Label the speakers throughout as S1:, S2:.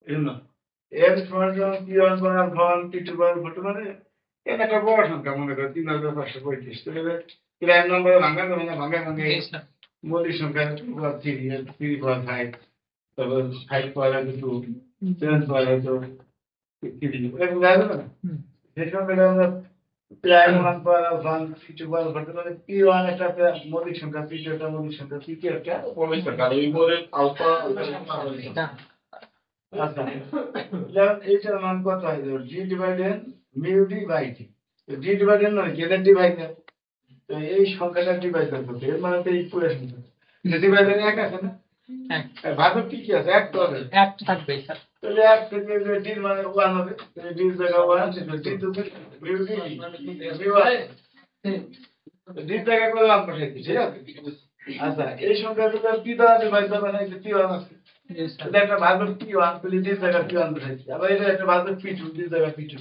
S1: এজন্য এর সমান সমান P1 বনাম ভন P2 বনাম ভটু মানে এটা একটা বড় সংখ্যা মনে করো 3535 তাহলে প্রাইম নম্বরে ভাঙা যাবে না ভাঙা মৌলিক সংখ্যা 3 পাওয়ার 5 তারপর 5 পাওয়ার 2 7 পাওয়ার 3 এরকম যাবে না সেই সংখ্যাটা আমরা প্রাইম 1 পাওয়ার 1 P2 পাওয়ার ভটু মানে P1 একটা মৌলিক সংখ্যা P2 একটা মৌলিক সংখ্যা P2 একটা মৌলিক সংখ্যা এই বলে আলফা আচ্ছা এইটার মান কত হয় G divided mu D by T তো জি ডিভাইডেড নয় কে ডিভাইডেড তো এই সংখ্যাটা ডিভাইড করতে এর মানে তো এই পুরো সংখ্যা ডিভাইডেড এক আছে না এক ভাগক কি আছে এক তো হবে
S2: এক থাকবে স্যার
S1: তাহলে এক থেকে ডি মানে 1 হবে তাহলে ডি জায়গা 1 ডি তো মিউ ডি মিউ আছে ডি জায়গা করে 1 বসাইছি ঠিক আছে আচ্ছা এই সংখ্যাটা কি দ্বারা ডিভাইড হবে না এটা কি আছে এটা একটা ভাগক P1 তাহলে ডি জায়গা P1 বসাইছি আবার এটা একটা ভাগক P2 ডি জায়গা P2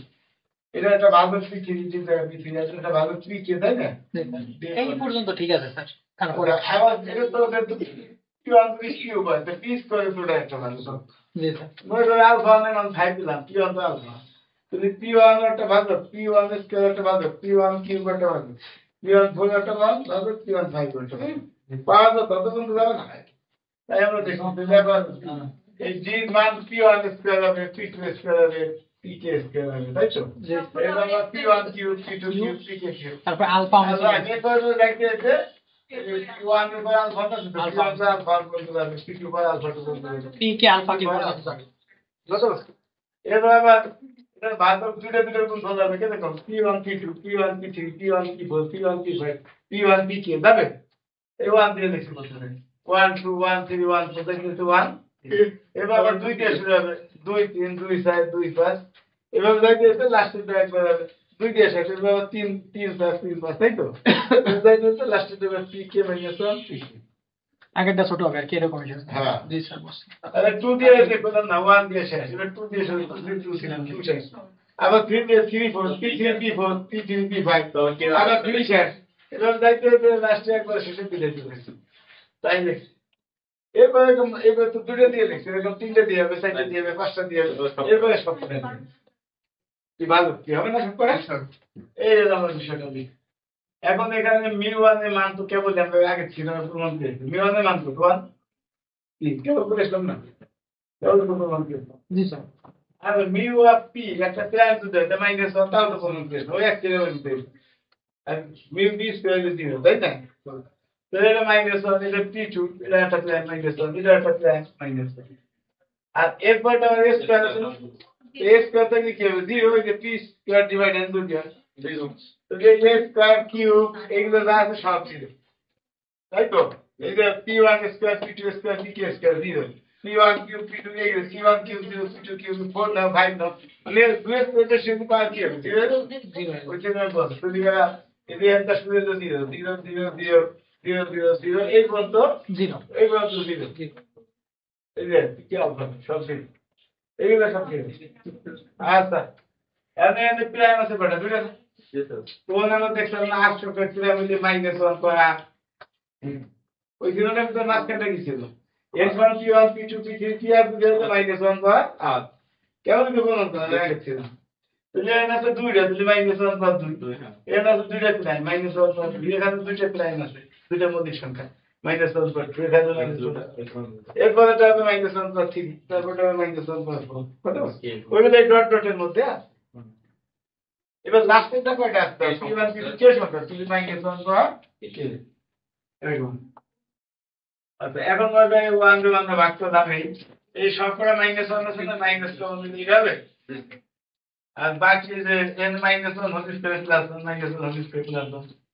S1: এটা একটা ভাগক P3 ডি জায়গা P3 আছে এটা ভাগক P কে তাই না
S2: এই পর্যন্ত ঠিক আছে স্যার তারপরে
S1: আবার এটা তো P1 কিউব হয় তো P স্কয়ার পুরো একটা ভাগক
S2: জি স্যার
S1: মনে করো আলফা মানে মান 5 দিলাম P1 তো আলফা তাহলে P1 একটা ভাগক P1 স্কয়ার একটা ভাগক P1 কিউব একটা ভাগক P1 ফোর একটা ভাগক P1 5 একটা ভাগক পাওয়া তো তত কিন্তু যাবে না তাই আমরা দেখুন ব্যাপার এই জি মান P1 স্কয়ার হবে P2 স্কয়ার হবে Pk স্কয়ার হবে তাই তো এবার আমরা P1 cube P2 cube Pk cube
S2: তারপর আলফা
S1: আচ্ছা আগে তো দেখতে আছে P1 এর পর আলফাটা ছিল P1 আলফা বলতে পারবে P2 পর আলফাটা বলতে পারবে
S2: পি কে আলফা কে বলা যাবে
S1: এবার আবার এটা ভাগক দুটো গুণ করা যাবে কেন দেখো P1 P2 P1 P3 P1 P4 P1 P5 P1 Pk যাবে এই 1 দিয়ে লিখছি প্রথমে 1 2 1 3 1 4 থেকে 1 এবার আবার 2 দিয়ে শুরু হবে 2 3 2 4 2 5 এভাবে যাইতে যাইতে লাস্টে একবার হবে 2 দিয়ে শেষ হবে আবার 3 3 4 3 5 তাই তো যাইতে যাইতে লাস্টে দেবে Pk - 1 Pk
S2: আগেরটা ছোট হবে আর কি এরকম হিসেবে
S1: হ্যাঁ
S2: জি স্যার বুঝছি
S1: আরে 2 দিয়ে এসে করলাম না 1 দিয়ে শেষ এবার 2 দিয়ে শুরু 2 ছিলাম 2 শেষ আবার 3 দিয়ে 3 4 P3 P4 P3 P5 আবার 3 শেষ এবার যাইতে যাইতে লাস্টে একবার শেষে দিলে দিয়েছি তাই লিখছি এবার তো 2টা দিয়ে লিখছি এরকম 3টা দিয়ে হবে 4টা দিয়ে হবে 5টা দিয়ে হবে এরপরে সব করে কি ভালো কি হবে না সব করে এই হলো আমার বিষয়টা এখন এখানে মিউ1 এর মান তো কেবল আমরা আগে ছিল প্রমাণ করেছি মিউ1 এর মান তো 1 কি কেবল করেছিলাম না কেবল প্রমাণ করেছি
S2: জি স্যার
S1: আর মিউ অফ পি একটা প্রাইম টু দ্য মাইনাস 1 তাও তো প্রমাণ করেছি ওই এক ছিল বলতে আর মিউ বি স্কয়ার ইজ 0 তাই না তো এটা মাইনাস 1 এটা p2 এটা একটা প্রাইম মাইনাস 1 এটা একটা প্রাইম মাইনাস 1 আর এরপরটা এস স্কয়ার আছে এ স্কয়ার থেকে কি হবে 0 এই যে p স্কয়ার ডিভাইডেড 2 0 তো এই এ স্কয়ার কিউব এগুলো যা আছে সব 0 তাই তো এই যে p1 square p2 square pk square 0 p1 cube p2 এই c1 কিউব 0 p2 কিউব 4 না 5 না মানে দুই স্কয়ারটা শুধু পাওয়ার কি হবে 0 ওই জন্য বল তো দিগা এই যে একটা শুধু 0 0 0 0 0 0 0 এই পর্যন্ত
S2: 0
S1: এই পর্যন্ত 0 এই যে কি আলফা সব 0 এইগুলো সব 0 আচ্ছা এনে প্রাইম আছে বড় দুইটা তো আমরা দেখলাম না 800 কে প্রাইম হইলে -1 করা ওই জিরোটার ভিতরে মাঝখানটা কি ছিল x1 p1 p2 p3 p আর দুটো -1 বা আর কেমন কি বলুন তো লিখছি না তাহলে এর আছে দুইটা তাহলে -1 বা 2 এর আছে দুইটা প্রাইম -1 বা 2 এখানে দুইটা প্রাইম আছে দুইটা মৌলিক সংখ্যা -1 বা 2 এখানে এরপরেটা হবে -1 বা 3 তারপরটা হবে -1 বা 4 কত ওইগুলো এই ডট ডটের মধ্যে আছে এবার লাস্টেরটা কয়টা আসছে p1 p2 কে সংখ্যা তুমি -1 বা কে এরকম আচ্ছা এখন বলবে 1 দিয়ে আমরা ভাগ করলাম এই সবকটা -1 আছে না -1 দিতে হবে আর বাকি যে n -1 whole square plus 1 whole square plus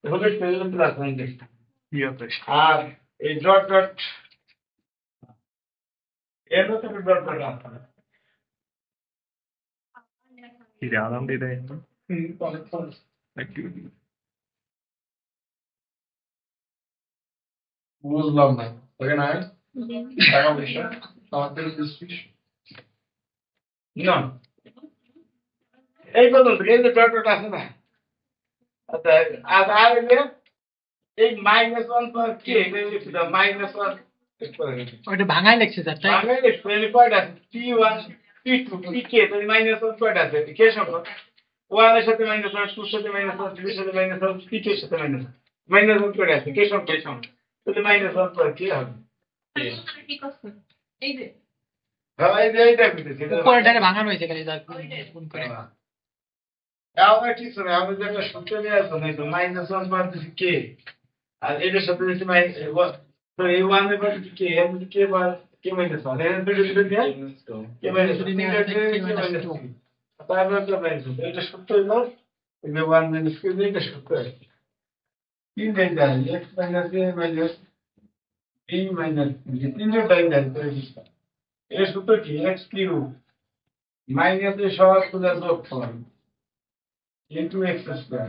S1: 1 whole square plus 1 দেখতে আর এই ডট ডট এর তো ডট ডট আছে
S3: ఇది ఆదాం డేటా
S1: বুঝলাম না ওকে না টাকা পয়সা আমাদের না এই কত এই যে ডট ডট আছে না আচ্ছা আর এলে এই -1 পর কে এটা লিখছিলাম -1
S2: ওইটা ভাঙাই লিখছে স্যার তাই
S1: ভাঙাই লিখছি কয়টা p1 P2 PK তাহলে মাইনাস 1 কয়টা আছে কে সংখ্যা 1 এর সাথে মাইনাস 1 2 এর সাথে মাইনাস 1 3 এর সাথে মাইনাস 1 P2 এর সাথে মাইনাস মাইনাস 1 কয়টা আছে কে সংখ্যা তাহলে মাইনাস 1 পর কি হবে
S4: এই যে
S1: হ্যাঁ এই যে এইটা কইতেছি
S2: উপরেরটারে ভাঙানো হয়েছে খালি যা গুণ করে
S1: আমরা কি শুনে আমরা যে একটা সূত্র নিয়ে আসবো না তো মাইনাস 1 পর দিছি কে আর এটার সাথে দিছি মাইনাস তো এই 1 এর পর দিছি কে এর মধ্যে কে বার কে মাইনাস 1 এর দুটো দুটো দিয়ে কে মাইনাস 2 তারপরে একটা মাইনাস এটা সূত্র হলো এই যে 1 মাইনাস কে এটা সূত্র তিন দেন যায় x minus a minus b minus তিন জন টাইম দেন করে দিচ্ছি এর সূত্র কি x কিউব মাইনাস এ সহগ তুলে যোগ ফল ইনটু x স্কয়ার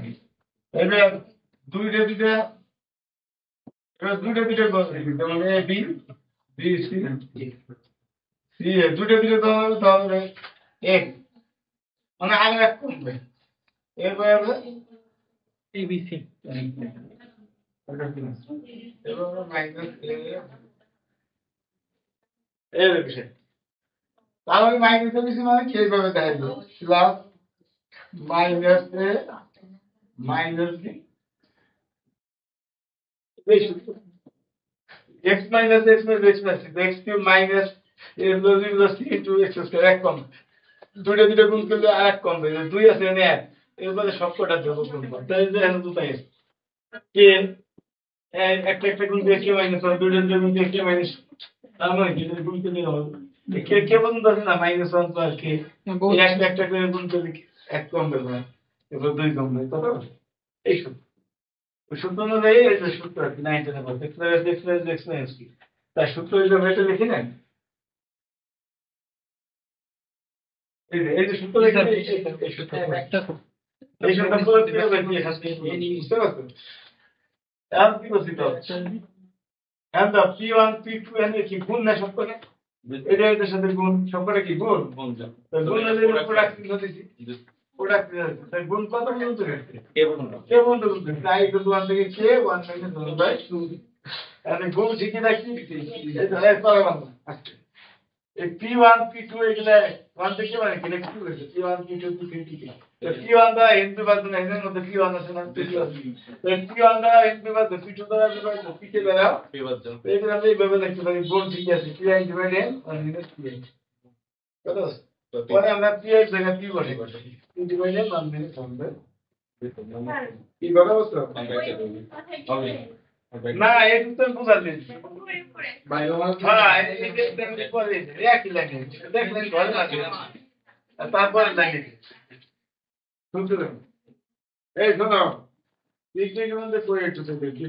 S1: এবার দুইটা গণ লিখি যেমন a b b c c এ দুইটা তাহলে x মানে আগে এক কমবে এবার
S2: ABC
S1: এবার মাইনাস এর বিষয় তাহলে মাইনাস এর বিষয় মানে কি এইভাবে দেখা যাবে plus minus A minus B x minus x minus x minus x cube minus a plus c into x square এক কম দুইটা গুণ করলে আর এক কমবে দুই আছে এনে এক এরপরে সবকটা যোগ করব তাই যে এখানে দুটো আছে কে একটা গুণ দিয়ে কে মাইনাস হবে দুইটা গুণ দিয়ে কে মাইনাস আমরা কি গুণ করলে হবে কে পর্যন্ত আছে না মাইনাস 1 প্লাস কে একটা করে গুণ করলে এক কমবে না এরপর দুই কমবে কত এই সূত্র ওই সূত্র অনুযায়ী এই যে সূত্র আছে 9 এর মধ্যে x minus কি তার সূত্র হিসেবে এটা লিখি না এই যে সূত্র লিখে এই সূত্র
S2: একটা
S1: এই সূত্র পুরো কিভাবে দিয়ে আসছে বুঝতে পারছো এখন কি করছি তো এখন তো p1 p2 এর কি গুণ না সব করে এটা এর সাথে গুণ সব করে কি গুণ তো গুণ হলে প্রোডাক্ট কি হতেছি প্রোডাক্ট তাই গুণ কত গুণ করে কে বন্ধ করতে তাই তো 1 থেকে কে 1 মাইনাস 1 বাই 2 এখানে গুণ শিখে রাখছি এই তো এক করে বাংলা এই p1 p2 এগুলা 1 থেকে মানে কি লিখতে হবে p1 p2 p3 p1 দ্বারা n বিভাজন এর মধ্যে p1 আছে না p2 আছে তো p1 দ্বারা n বিভাজন p2 দ্বারা বিভাজন p2 দ্বারা বিভাজন এটা আমরা এইভাবে লিখতে পারি গুণ ঠিক আছে pi divided n minus pi কত পরে আমরা pi এর জায়গায় p বসে p ডিভাইডেড 1 মাইনাস 1 বাই কি বড় বস্তু না এটা তো বুঝাতে ভাই হ্যাঁ এটা পরে একই লাগে দেখলেন ভালো লাগে তারপরে লাগে শুনতে এই শোনো পিকনিক মধ্যে করে একটু দেখি